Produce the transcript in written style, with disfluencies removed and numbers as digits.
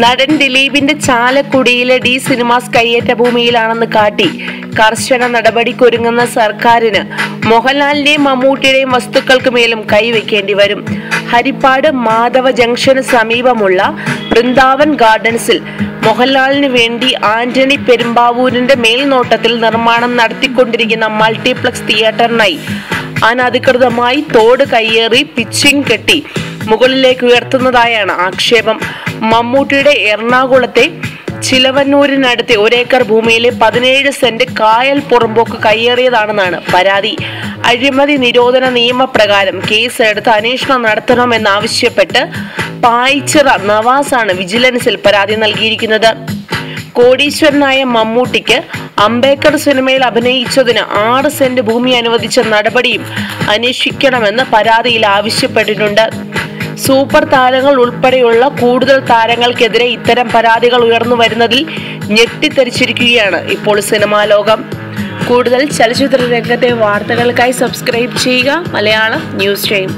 നടൻ ദിലീപിന്റെ ചാലക്കുടിയിലെ ഡി സിനിമാസ് കയ്യേറ്റ ഭൂമിയിലാണെന്ന് കാട്ടി കർശന നടപടിക്കൊരുങ്ങുന്ന സർക്കാരിന് മോഹൻലാലിന്റെയും മമ്മൂട്ടിയുടെയും വസ്തുക്കൾക്ക് മേലും കൈവയ്ക്കേണ്ടി വരും. ഹരിപ്പാട് മാധവ ജംഗ്ഷന് സമീപമുള്ള വൃന്ദാവൻ ഗാർഡൻസിൽ മോഹൻലാലിന് വേണ്ടി ആന്റണി പെരുമ്പാവൂരിന്റെ മേൽനോട്ടത്തിൽ നിർമ്മാണം നടത്തിക്കൊണ്ടിരിക്കുന്ന മൾട്ടിപ്ലക്സ് തിയേറ്ററിനായി അനധികൃതമായി തോട് കയ്യേറി പിച്ചിങ് കെട്ടി മുകളിലേക്ക് ഉയർത്തുന്നതായാണ് ആക്ഷേപം. മമ്മൂട്ടിയുടെ എറണാകുളത്തെ ചിലവന്നൂരിനടുത്തെ 1 ഏക്കർ ഭൂമിയിലെ 17 സെന്റ് കായൽ പുറമ്പോക്ക് കയ്യേറിയതാണെന്നാണ് പരാതി. അഴിമതി നിരോധന നിയമപ്രകാരം കേസ് എടുത്ത് അന്വേഷണം നടത്തണമെന്നാവശ്യപ്പെട്ട് പായിച്ചിറ നവാസാണ് വിജിലൻസിൽ പരാതി നൽകിയിരിക്കുന്നത്. കോടീശ്വരനായ മമ്മൂട്ടിക്ക് അംബേദ്കർ സിനിമയിൽ അഭിനയിച്ചതിന് 6 സെന്റ് ഭൂമി അനുവദിച്ച നടപടിയും അന്വേഷിക്കണമെന്ന് പരാതിയിൽ ആവശ്യപ്പെട്ടിട്ടുണ്ട്. സൂപ്പർ താരങ്ങൾ ഉൾപ്പെടെയുള്ള കൂടുതൽ താരങ്ങൾക്കെതിരെ ഇത്തരം പരാതികൾ ഉയർന്നു വരുന്നതിൽ ഞെട്ടിത്തരിച്ചിരിക്കുകയാണ് ഇപ്പോൾ സിനിമാ ലോകം. കൂടുതൽ ചലച്ചിത്ര രംഗത്തെ വാർത്തകൾക്കായി സബ്സ്ക്രൈബ് ചെയ്യുക മലയാളം ന്യൂസ് ടൈം.